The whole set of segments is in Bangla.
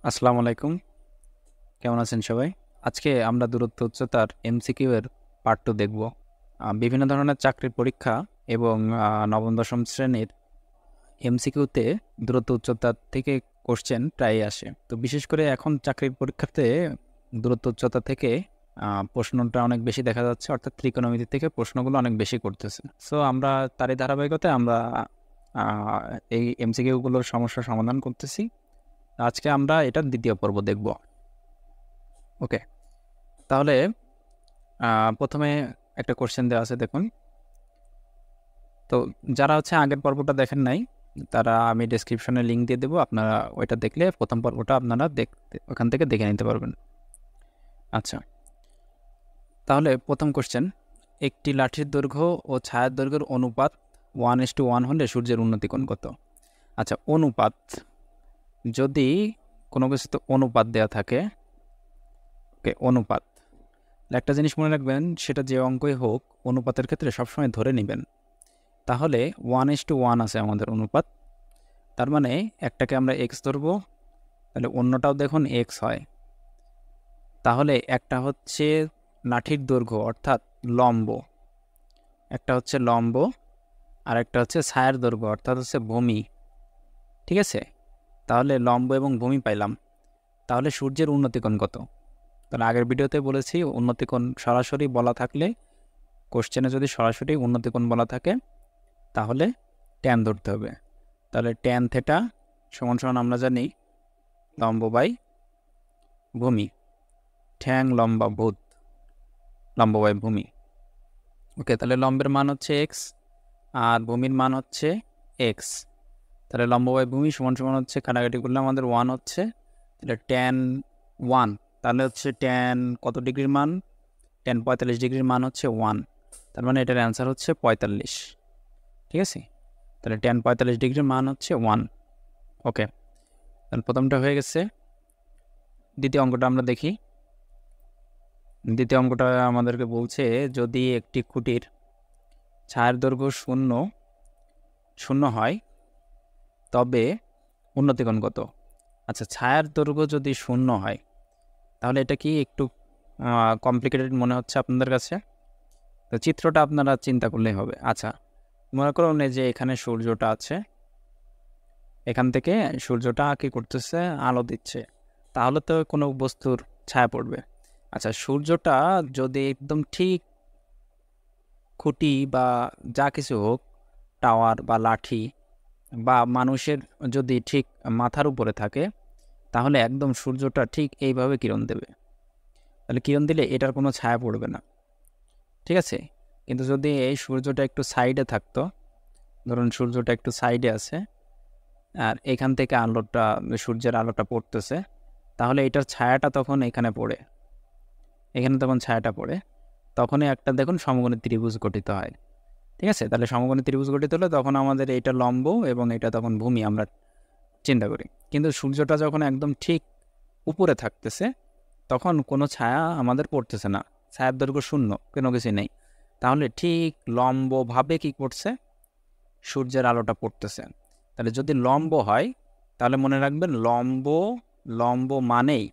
আসসালামু আলাইকুম। কেমন আছেন সবাই? আজকে আমরা দূরত্ব উচ্চতার এমসিকিউ এর পার্ট 2 দেখব। বিভিন্ন ধরনের চাকরির পরীক্ষা এবং নবম দশম শ্রেণীর এমসিকিউতে দূরত্ব উচ্চতা থেকে কোশ্চেন প্রায়ই আসে। তো বিশেষ করে এখন চাকরির পরীক্ষাতে দূরত্ব উচ্চতা থেকে প্রশ্নটা অনেক বেশি দেখা যাচ্ছে, অর্থাৎ ত্রিকোণমিতি থেকে প্রশ্নগুলো অনেক বেশি করতেছে। সো আমরা তারই ধারাবাহিকতায় আমরা এই এমসিকিউগুলোর সমস্যার সমাধান করতেছি। আজকে আমরা এটার দ্বিতীয় পর্ব দেখব। ওকে, তাহলে প্রথমে একটা কোশ্চেন দেওয়া আছে, দেখুন। তো যারা আগের পর্বটা দেখেন নাই, তারা আমি ডেসক্রিপশনে লিঙ্ক দিয়ে দেবো, আপনারা ওইটা দেখলে প্রথম পর্বটা আপনারা ওখান থেকে দেখে নিতে পারবেন। আচ্ছা, তাহলে প্রথম কোশ্চেন, একটি লাঠির দৈর্ঘ্য ও ছায়ার দৈর্ঘ্যের অনুপাত 1:1 হলে সূর্যের উন্নতি কোণ কত? আচ্ছা, অনুপাত, যদি কোনো কিছুতে অনুপাত দেওয়া থাকে, ওকে, অনুপাত, একটা জিনিস মনে রাখবেন, সেটা যে অঙ্কই হোক, অনুপাতের ক্ষেত্রে সবসময় ধরে নেবেন। তাহলে 1:1 আছে আমাদের অনুপাত, তার মানে একটাকে আমরা এক্স ধরবো, তাহলে অন্যটাও দেখুন এক্স হয়। তাহলে একটা হচ্ছে লাঠির দৈর্ঘ্য অর্থাৎ লম্ব, একটা হচ্ছে লম্ব, আর একটা হচ্ছে ছায়ার দৈর্ঘ্য অর্থাৎ হচ্ছে ভূমি। ঠিক আছে, তাহলে লম্ব এবং ভূমি পাইলাম। তাহলে সূর্যের উন্নতিকোণ কত? তাহলে আগের ভিডিওতে বলেছি, উন্নতিকোণ সরাসরি বলা থাকলে, কোশ্চেনে যদি সরাসরি উন্নতিকোণ বলা থাকে, তাহলে ট্যান ধরতে হবে। তাহলে ট্যান থেটা সমান সমান আমরা জানি লম্ব বাই ভূমি, ঠ্যাং লম্বা ভূত, লম্ব বাই ভূমি। ওকে, তাহলে লম্বের মান হচ্ছে এক্স আর ভূমির মান হচ্ছে এক্স। তাহলে লম্ব বাই ভূমি সমান সমান হচ্ছে, কাটাকাটি করলে আমাদের 1 হচ্ছে, তাহলে ট্যান 1, তাহলে হচ্ছে ট্যান কত ডিগ্রির মান? ট্যান 45 ডিগ্রির মান হচ্ছে 1, তার মানে এটার অ্যান্সার হচ্ছে 45। ঠিক আছে, তাহলে ট্যান 45 ডিগ্রির মান হচ্ছে 1। ওকে, তাহলে প্রথমটা হয়ে গেছে। দ্বিতীয় অঙ্কটা আমরা দেখি। দ্বিতীয় অঙ্কটা আমাদেরকে বলছে, যদি একটি খুঁটির ছায়ার দৈর্ঘ্য শূন্য শূন্য হয় তবে উন্নতিকোণ কত? আচ্ছা, ছায়ার দৈর্ঘ্য যদি শূন্য হয়, তাহলে এটা কি একটু কমপ্লিকেটেড মনে হচ্ছে আপনাদের কাছে? তো চিত্রটা আপনারা চিন্তা করলেই হবে। আচ্ছা, মনে করুন যে এখানে সূর্যটা আছে, এখান থেকে সূর্যটা কি করতেছে? আলো দিচ্ছে, তাহলে তো কোনো বস্তুর ছায়া পড়বে। আচ্ছা, সূর্যটা যদি একদম ঠিক খুঁটি বা যা কিছু হোক, টাওয়ার বা লাঠি বা মানুষের যদি ঠিক মাথার উপরে থাকে, তাহলে একদম সূর্যটা ঠিক এইভাবে কিরণ দেবে। তাহলে কিরণ দিলে এটার কোনো ছায়া পড়বে না। ঠিক আছে, কিন্তু যদি এই সূর্যটা একটু সাইডে থাকতো, ধরুন সূর্যটা একটু সাইডে আছে আর এখান থেকে আলোটা, সূর্যের আলোটা পড়তেছে, তাহলে এটার ছায়াটা তখন এখানে পড়ে, এখানে তখন ছায়াটা পড়ে, তখনই একটা দেখুন সমকোণী ত্রিভুজ গঠিত হয়। ঠিক আছে, তাহলে সমকোণী ত্রিভুজ গঠিত হলে তখন আমাদের এটা লম্ব এবং এটা তখন ভূমি আমরা চিন্তা করি। কিন্তু সূর্যটা যখন একদম ঠিক উপরে থাকতেছে, তখন কোনো ছায়া আমাদের পড়তেছে না, ছায়ার দৈর্ঘ্য শূন্য, কোনো কিছু নেই। তাহলে ঠিক লম্বভাবে কি করছে? সূর্যের আলোটা পড়তেছে। তাহলে যদি লম্ব হয়, তাহলে মনে রাখবেন লম্ব, লম্ব মানেই,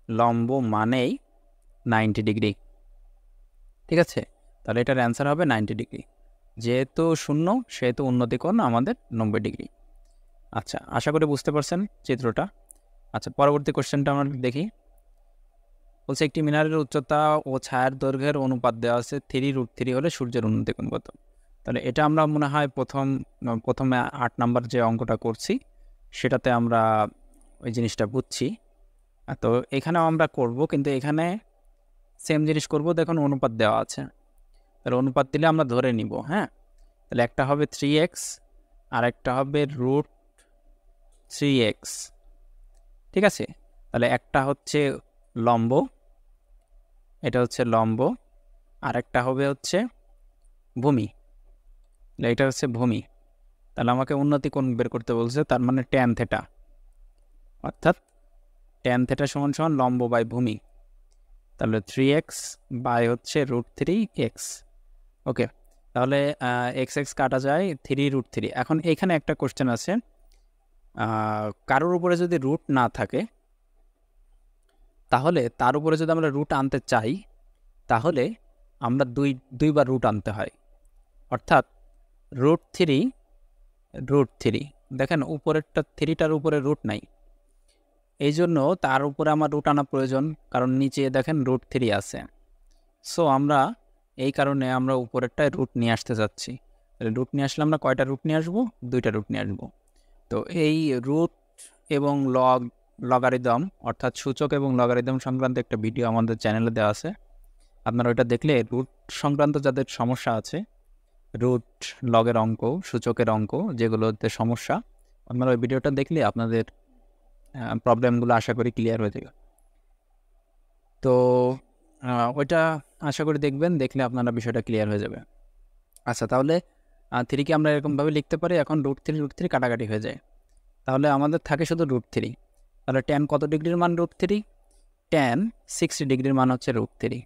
লম্ব মানেই 90 ডিগ্রি। ঠিক আছে, তাহলে এটার অ্যান্সার হবে 90 ডিগ্রি। যেহেতু শূন্য, সেহেতু উন্নতিকোণ আমাদের 90 ডিগ্রি। আচ্ছা, আশা করি বুঝতে পারছেন চিত্রটা। আচ্ছা, পরবর্তী কোশ্চেনটা আমরা দেখি। বলছে, একটি মিনারের উচ্চতা ও ছায়ার দৈর্ঘ্যের অনুপাত দেওয়া আছে 3√3 হলে সূর্যের উন্নতিকোণ কত? তাহলে এটা আমরা মনে হয় প্রথমে 8 নাম্বার যে অঙ্কটা করছি, সেটাতে আমরা ওই জিনিসটা বুঝছি। তো এখানেও আমরা করব, কিন্তু এখানে সেম জিনিস করব। দেখুন অনুপাত দেওয়া আছে, তাহলে অনুপাত দিলে আমরা ধরে নিব। হ্যাঁ, তাহলে একটা হবে 3x আর একটা হবে √3x। ঠিক আছে, তাহলে একটা হচ্ছে লম্ব, এটা হচ্ছে লম্ব, আর একটা হবে হচ্ছে ভূমি, এটা হচ্ছে ভূমি। তাহলে আমাকে উন্নতি কোণ বের করতে বলছে, তার মানে ট্যান থেটা, অর্থাৎ ট্যান থেটা সমান সমান লম্ব বাই ভূমি। তাহলে 3x বাই হচ্ছে √3x। ওকে, তাহলে এক্স এক্স কাটা যায়, 3√3। এখন এখানে একটা কোশ্চেন আছে, কারোর উপরে যদি রুট না থাকে, তাহলে তার উপরে যদি আমরা রুট আনতে চাই তাহলে আমরা দুইবার রুট আনতে হয়, অর্থাৎ √3 দেখেন উপরেরটা 3টার উপরে রুট নাই, এই জন্য তার উপরে আমার রুট আনা প্রয়োজন, কারণ নিচে দেখেন √3 আছে। সো আমরা এই কারণে আমরা উপরেরটায় রুট নিয়ে আসতে যাচ্ছি। রুট নিয়ে আসলে আমরা কয়টা রুট নিয়ে আসবো? 2টা রুট নিয়ে আসবো। তো এই রুট এবং লগারিদম অর্থাৎ সূচক এবং লগারিদম সংক্রান্ত একটা ভিডিও আমাদের চ্যানেলে দেওয়া আছে, আপনারা ওইটা দেখলে রুট সংক্রান্ত যাদের সমস্যা আছে, রুট লগের অঙ্ক, সূচকের অঙ্ক যেগুলোতে সমস্যা, আপনারা ওই ভিডিওটা দেখলে আপনাদের প্রবলেমগুলো আশা করি ক্লিয়ার হয়ে যাবে। তো ওইটা আশা করি দেখবেন, দেখলে আপনারা বিষয়টা ক্লিয়ার হয়ে যাবে। আচ্ছা, তাহলে 3কে আমরা এরকমভাবে লিখতে পারি। এখন √3 কাটাকাটি হয়ে যায়, তাহলে আমাদের থাকে শুধু √3। তাহলে tan কত ডিগ্রির মান √3? tan 60 ডিগ্রির মান হচ্ছে √3।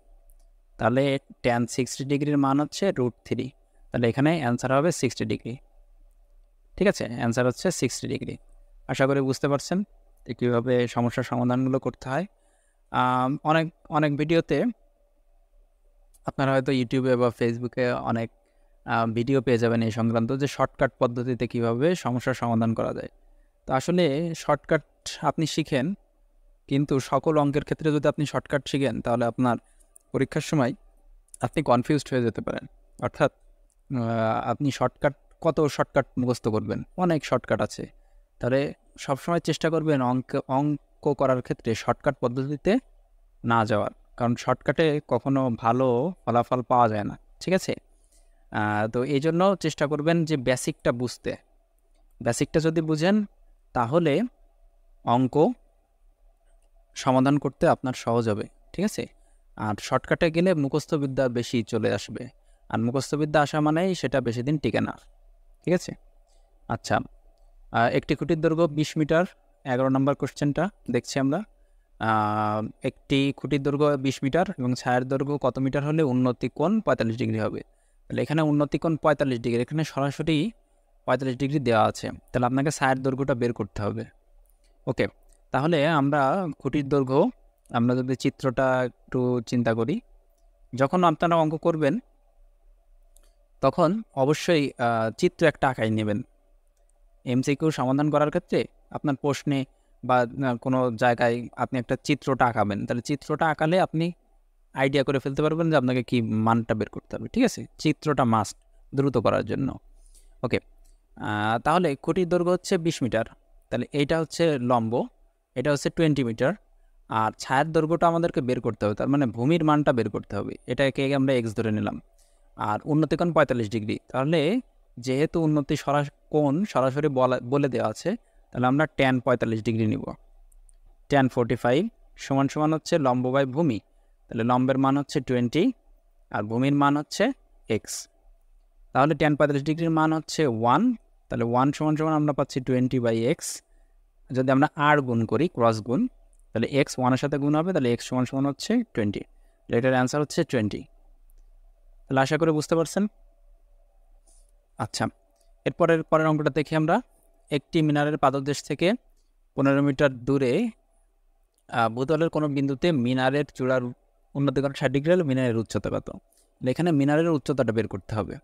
তাহলে tan 60 ডিগ্রির মান হচ্ছে √3। তাহলে এখানে অ্যান্সার হবে 60 ডিগ্রি। ঠিক আছে, অ্যান্সার হচ্ছে 60 ডিগ্রি। আশা করি বুঝতে পারছেন যে কীভাবে সমস্যার সমাধানগুলো করতে হয়। অনেক অনেক ভিডিওতে আপনারা হয়তো ইউটিউবে বা ফেসবুকে অনেক ভিডিও পেয়ে যাবেন এই সংক্রান্ত, যে শর্টকাট পদ্ধতিতে কীভাবে সমস্যার সমাধান করা যায়। তো আসলে শর্টকাট আপনি শিখেন, কিন্তু সকল অঙ্কের ক্ষেত্রে যদি আপনি শর্টকাট শিখেন তাহলে আপনার পরীক্ষার সময় আপনি কনফিউজড হয়ে যেতে পারেন। অর্থাৎ আপনি কত শর্টকাট মুখস্থ করবেন? অনেক শর্টকাট আছে। তাহলে সবসময় চেষ্টা করবেন অঙ্ক করার ক্ষেত্রে শর্টকাট পদ্ধতিতে না যাওয়ার, কারণ শর্টকাটে কখনো ভালো ফলাফল পাওয়া যায় না। ঠিক আছে, তো এই জন্য চেষ্টা করবেন যে বেসিকটা বুঝতে। বেসিকটা যদি বুঝেন তাহলে অঙ্ক সমাধান করতে আপনার সহজ হবে। ঠিক আছে, আর শর্টকাটে গেলে মুখস্থবিদ্যা বেশি চলে আসবে, আর মুখস্থবিদ্যা আসা মানেই সেটা বেশি দিন টিকে না। ঠিক আছে, আচ্ছা, একটি খুঁটির দৈর্ঘ্য 20 মিটার, 11 নম্বর কোশ্চেনটা দেখছি আমরা। একটি খুঁটির দৈর্ঘ্য 20 মিটার এবং ছায়ার দৈর্ঘ্য কত মিটার হলে উন্নতি কোণ 45 ডিগ্রি হবে? তাহলে এখানে উন্নতি কোণ 45 ডিগ্রি, এখানে সরাসরি 45 ডিগ্রি দেওয়া আছে, তাহলে আপনাকে ছায়ার দৈর্ঘ্যটা বের করতে হবে। ওকে, তাহলে আমরা খুঁটির দৈর্ঘ্য, আমরা যদি চিত্রটা একটু চিন্তা করি, যখন আপনারা অঙ্ক করবেন তখন অবশ্যই চিত্র একটা আঁকাই নেবেন। এমসিকিউ সমাধান করার ক্ষেত্রে আপনার প্রশ্নে বা কোনো জায়গায় আপনি একটা চিত্রটা আঁকাবেন, তাহলে চিত্রটা আঁকালে আপনি আইডিয়া করে ফেলতে পারবেন যে আপনাকে কি মানটা বের করতে হবে। ঠিক আছে, চিত্রটা মাস্ট দ্রুত করার জন্য। ওকে, তাহলে খুঁটির দৈর্ঘ্য হচ্ছে 20 মিটার, তাহলে এইটা হচ্ছে লম্ব, এটা হচ্ছে 20 মিটার, আর ছায়ার দৈর্ঘ্যটা আমাদেরকে বের করতে হবে, তার মানে ভূমির মানটা বের করতে হবে। এটাকে আমরা এক্স ধরে নিলাম, আর উন্নতি কোণ 45 ডিগ্রি। তাহলে যেহেতু কোণ সরাসরি বলে দেওয়া আছে, তাহলে আমরা tan 45 ডিগ্রি নিব। tan 45 সমান হচ্ছে লম্ব বাই ভূমি, তাহলে লম্বের মান হচ্ছে 20 আর ভূমির মান হচ্ছে এক্স। তাহলে tan 45 ডিগ্রির মান হচ্ছে 1, তাহলে 1 সমান আমরা পাচ্ছি 20/x। যদি আমরা আর গুণ করি, ক্রস গুণ, তাহলে এক্স 1-এর সাথে গুণ হবে, তাহলে এক্স সমান হচ্ছে 20। এটার অ্যান্সার হচ্ছে 20। তাহলে আশা করে বুঝতে পারছেন। আচ্ছা, পরের অঙ্কটা দেখি আমরা। একটি মিনারের পাদদেশ থেকে 15 মিটার দূরে ভূতলের কোনো বিন্দুতে মিনারের চূড়ার উন্নতি কোণ 60 ডিগ্রি হলে মিনারের উচ্চতা কত? এখানে মিনারের উচ্চতাটা বের করতে হবে।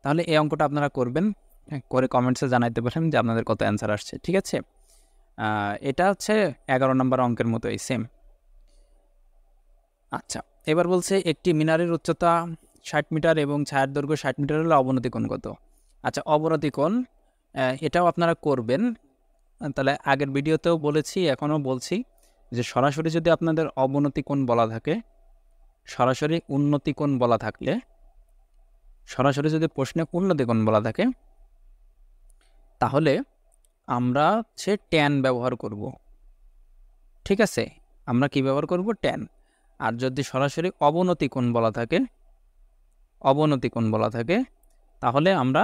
তাহলে এই অঙ্কটা আপনারা করবেন, করে কমেন্টসে জানাইতে পারেন যে আপনাদের কত অ্যান্সার আসছে। ঠিক আছে, এটা হচ্ছে 11 নম্বর অঙ্কের মতোই সেম। আচ্ছা, এবার বলছে একটি মিনারের উচ্চতা 60 মিটার এবং ছায়ার দৈর্ঘ্য 60 মিটার হলে অবনতি কোণ কত? আচ্ছা, অবনতি কোণ এটাও আপনারা করবেন। তাহলে আগের ভিডিওতেও বলেছি, এখনও বলছি, যে সরাসরি যদি আপনাদের অবনতি কোণ বলা থাকে, সরাসরি উন্নতি কোণ বলা থাকলে, সরাসরি যদি প্রশ্নে উন্নতি কোণ বলা থাকে, তাহলে আমরা হচ্ছে ট্যান ব্যবহার করব। ঠিক আছে, আমরা কি ব্যবহার করব? ট্যান। আর যদি সরাসরি অবনতি কোণ বলা থাকে, তাহলে আমরা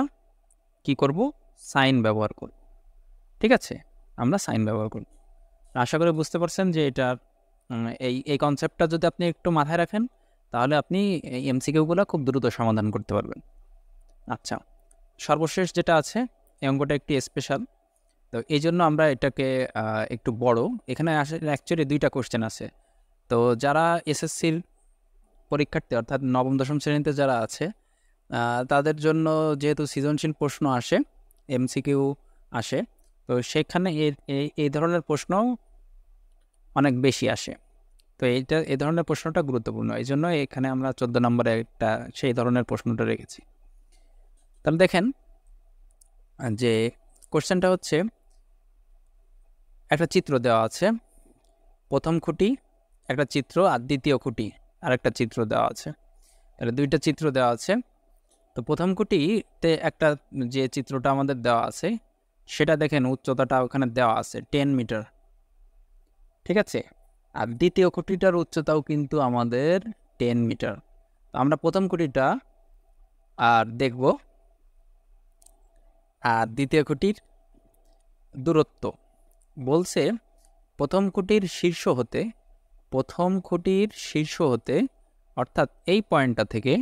কি করব? সাইন ব্যবহার করব। ঠিক আছে, আমরা সাইন ব্যবহার করব। আশা করি বুঝতে পারছেন যে এটার এই কনসেপ্টটা যদি আপনি একটু মাথায় রাখেন, তাহলে আপনি এই এমসিকিউগুলো খুব দ্রুত সমাধান করতে পারবেন। আচ্ছা, সর্বশেষ যেটা আছে, এই অঙ্কটা একটি স্পেশাল, তো এই জন্য আমরা এটাকে একটু বড়, এখানে আসলে অ্যাকচুয়ালি 2টা কোশ্চেন আছে। তো যারা এসএসসির পরীক্ষার্থী অর্থাৎ নবম দশম শ্রেণীতে যারা আছে তাদের জন্য যেহেতু সৃজনশীল প্রশ্ন আসে, এমসিকিউ আসে, তো সেখানে এই ধরনের প্রশ্ন অনেক বেশি আসে। তো এই ধরনের প্রশ্নটা গুরুত্বপূর্ণ, এই জন্য এখানে আমরা 14 নম্বরে একটা সেই ধরনের প্রশ্নটা রেখেছি। তাহলে দেখেন যে কোশ্চেনটা হচ্ছে, একটা চিত্র দেওয়া আছে, প্রথম খুঁটি একটা চিত্র আর দ্বিতীয় খুঁটি আর একটা চিত্র দেওয়া আছে। তাহলে দুইটা চিত্র দেওয়া আছে। তো প্রথম খুঁটিতে একটা যে চিত্রটা আমাদের দেওয়া আছে সেটা দেখেন উচ্চতাটা ওখানে দেওয়া আছে 10 মিটার, ঠিক আছে। আর দ্বিতীয় খুঁটিটার উচ্চতাও কিন্তু আমাদের 10 মিটার। তো আমরা প্রথম খুঁটিটা আর দেখব, আর দ্বিতীয় খুঁটির দূরত্ব বলছে প্রথম খুঁটির শীর্ষ হতে অর্থাৎ এই পয়েন্টটা থেকে,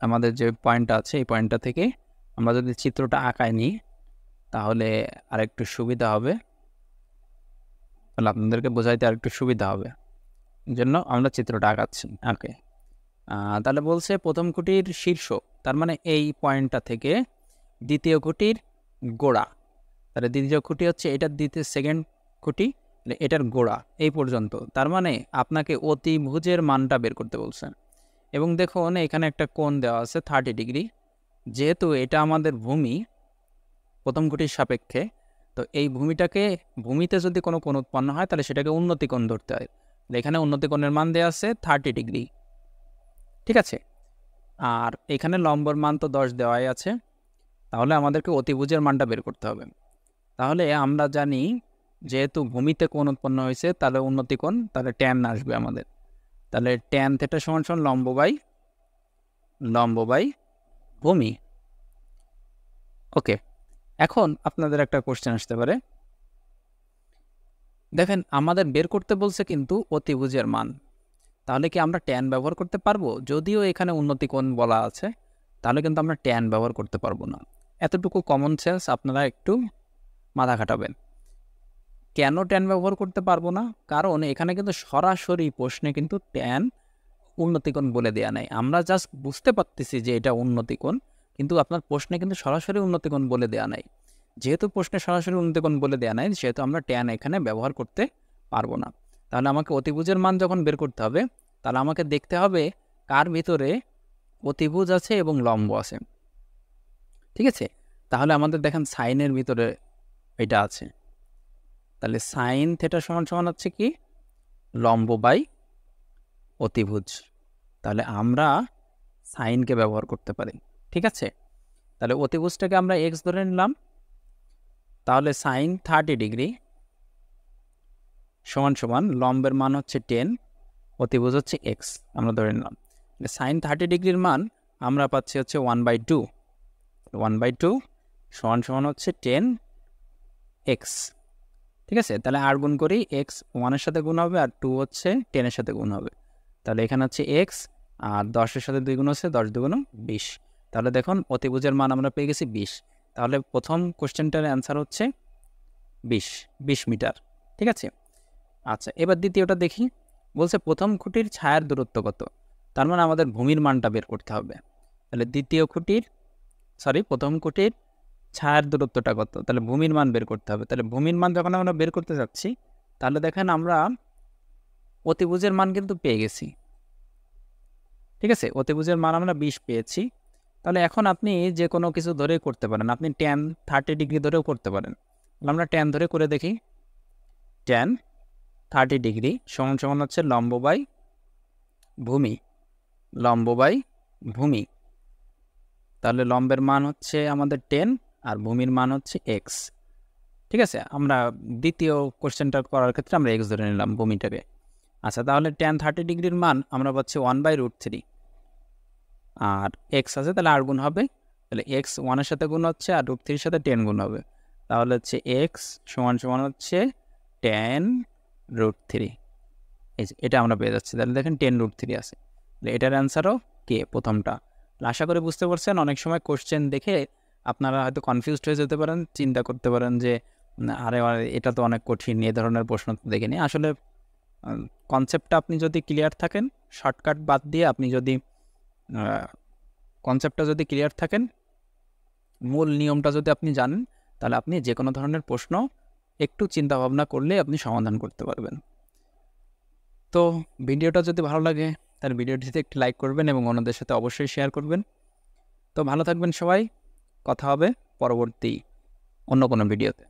আমাদের যে পয়েন্টটা আছে এই পয়েন্টটা থেকে আমরা যদি চিত্রটা আঁকায় নিই তাহলে আরেকটু সুবিধা হবে, তাহলে আপনাদেরকে বোঝাইতে আরেকটু সুবিধা হবে, জন্য আমরা চিত্রটা আঁকাচ্ছি। ওকে, তাহলে বলছে প্রথম খুঁটির শীর্ষ, তার মানে এই পয়েন্টটা থেকে দ্বিতীয় খুঁটির গোড়া, তাহলে দ্বিতীয় খুঁটি হচ্ছে এটার দ্বিতীয় সেকেন্ড খুঁটি, এটার গোড়া এই পর্যন্ত, তার মানে আপনাকে অতিভুজের মানটা বের করতে বলছেন। এবং দেখুন এখানে একটা কোণ দেওয়া আছে 30 ডিগ্রি, যেহেতু এটা আমাদের ভূমি প্রথম খুঁটির সাপেক্ষে, তো এই ভূমিতে যদি কোনো কোণ উৎপন্ন হয় তাহলে সেটাকে উন্নতি কোণ ধরতে হয়। এখানে উন্নতি কোণের মান দেওয়া আছে 30 ডিগ্রি, ঠিক আছে। আর এখানে লম্বর মান তো 10 দেওয়াই আছে, তাহলে আমাদেরকে অতিভুজের মানটা বের করতে হবে। তাহলে আমরা জানি যেহেতু ভূমিতে কোণ উৎপন্ন হয়েছে তাহলে উন্নতি কোণ, তাহলে ট্যান আসবে আমাদের, তাহলে ট্যান থিটা সমান সমান লম্ব বাই ভূমি। ওকে, এখন আপনাদের একটা কোশ্চেন আসতে পারে, দেখেন আমাদের বের করতে বলছে কিন্তু অতিভুজের মান, তাহলে কি আমরা ট্যান ব্যবহার করতে পারবো? যদিও এখানে উন্নতি কোণ বলা আছে, তাহলে কিন্তু আমরা ট্যান ব্যবহার করতে পারবো না। এতটুকু কমন সেন্স আপনারা একটু মাথা খাটাবেন। কেন ট্যান ব্যবহার করতে পারবো না? কারণ এখানে কিন্তু সরাসরি প্রশ্নে কিন্তু ট্যান উন্নতিকোণ বলে দেয়া নাই, আমরা জাস্ট বুঝতে পারতেছি যে এটা উন্নতিকোণ, কিন্তু আপনার প্রশ্নে কিন্তু সরাসরি উন্নতিকোণ বলে দেয়া নাই। যেহেতু প্রশ্নে সরাসরি উন্নতিকোণ বলে দেয়া নাই, সেহেতু আমরা ট্যান এখানে ব্যবহার করতে পারবো না। তাহলে আমাকে অতিভুজের মান যখন বের করতে হবে, তাহলে আমাকে দেখতে হবে কার ভিতরে অতিভুজ আছে এবং লম্ব আছে, ঠিক আছে। তাহলে আমাদের দেখেন সাইনের ভিতরে এটা আছে, তাহলে সাইন থিটা সমান সমান হচ্ছে কি লম্ব বাই অতিভুজ, তাহলে আমরা সাইনকে ব্যবহার করতে পারি, ঠিক আছে। তাহলে অতিভুজটাকে আমরা এক্স ধরে নিলাম, তাহলে সাইন 30 ডিগ্রি সমান সমান লম্বের মান হচ্ছে 10, অতিভুজ হচ্ছে এক্স আমরা ধরে নিলাম। সাইন 30 ডিগ্রির মান আমরা পাচ্ছি হচ্ছে 1/2, 1/2 সমান সমান হচ্ছে 10 এক্স, ঠিক আছে। তাহলে আর গুণ করি, এক্স 1-এর সাথে গুণ হবে আর 2 হচ্ছে 10-এর সাথে গুণ হবে, তাহলে এখানে হচ্ছে এক্স আর 10-এর সাথে 2 গুণ হচ্ছে 10 2 20, তাহলে দেখুন অতিভুজের মান আমরা পেয়ে গেছি 20। তাহলে প্রথম কোশ্চেনটার অ্যান্সার হচ্ছে 20 মিটার, ঠিক আছে। আচ্ছা, এবার দ্বিতীয়টা দেখি, বলছে প্রথম খুঁটির ছায়ার দূরত্ব কত, তার মানে আমাদের ভূমির মানটা বের করতে হবে। তাহলে প্রথম খুঁটির ছায়ার দূরত্বটা কত, তাহলে ভূমির মান বের করতে হবে। তাহলে ভূমির মান যখন আমরা বের করতে যাচ্ছি, তাহলে দেখেন আমরা অতিভুজের মান কিন্তু পেয়ে গেছি, ঠিক আছে। অতিভুজের মান আমরা 20 পেয়েছি। তাহলে এখন আপনি যে কোনো কিছু ধরে করতে পারেন, আপনি ট্যান 30 ডিগ্রি ধরেও করতে পারেন। আমরা ট্যান ধরে করে দেখি, ট্যান 30 ডিগ্রি সমান সমান হচ্ছে লম্ব বাই ভূমি, তাহলে লম্বের মান হচ্ছে আমাদের 10 আর ভূমির মান হচ্ছে এক্স, ঠিক আছে। আমরা দ্বিতীয় কোশ্চেনটা করার ক্ষেত্রে আমরা এক্স ধরে নিলাম ভূমিটাকে। আচ্ছা, তাহলে ট্যান 30 ডিগ্রির মান আমরা পাচ্ছি 1/√3, আর এক্স আছে তাহলে আর গুণ হবে, তাহলে এক্স 1-এর সাথে গুণ হচ্ছে আর √3-এর সাথে 10 গুণ হবে, তাহলে হচ্ছে এক্স সমান সমান হচ্ছে 10√3, এটা আমরা পেয়ে যাচ্ছি। তাহলে দেখেন 10√3 আছে, তাহলে এটার অ্যান্সারও কে প্রথমটা। আশা করি বুঝতে পারছেন। অনেক সময় কোশ্চেন দেখে আপনারা হয়তো কনফিউজড হয়ে যেতে পারেন, চিন্তা করতে পারেন যে আরে এটা তো অনেক কঠিন, এ ধরনের প্রশ্ন তো দেখিনি। আসলে কনসেপ্টটা আপনি যদি ক্লিয়ার থাকেন, শর্টকাট বাদ দিয়ে আপনি যদি কনসেপ্টটা যদি ক্লিয়ার থাকেন, মূল নিয়মটা যদি আপনি জানেন, তাহলে আপনি যে কোনো ধরনের প্রশ্ন একটু চিন্তা ভাবনা করলে আপনি সমাধান করতে পারবেন। তো ভিডিওটা যদি ভালো লাগে তাহলে ভিডিওটিতে একটি লাইক করবেন এবং অন্যদের সাথে অবশ্যই শেয়ার করবেন। তো ভালো থাকবেন সবাই, কথা হবে পরবর্তী অন্য কোনো ভিডিওতে।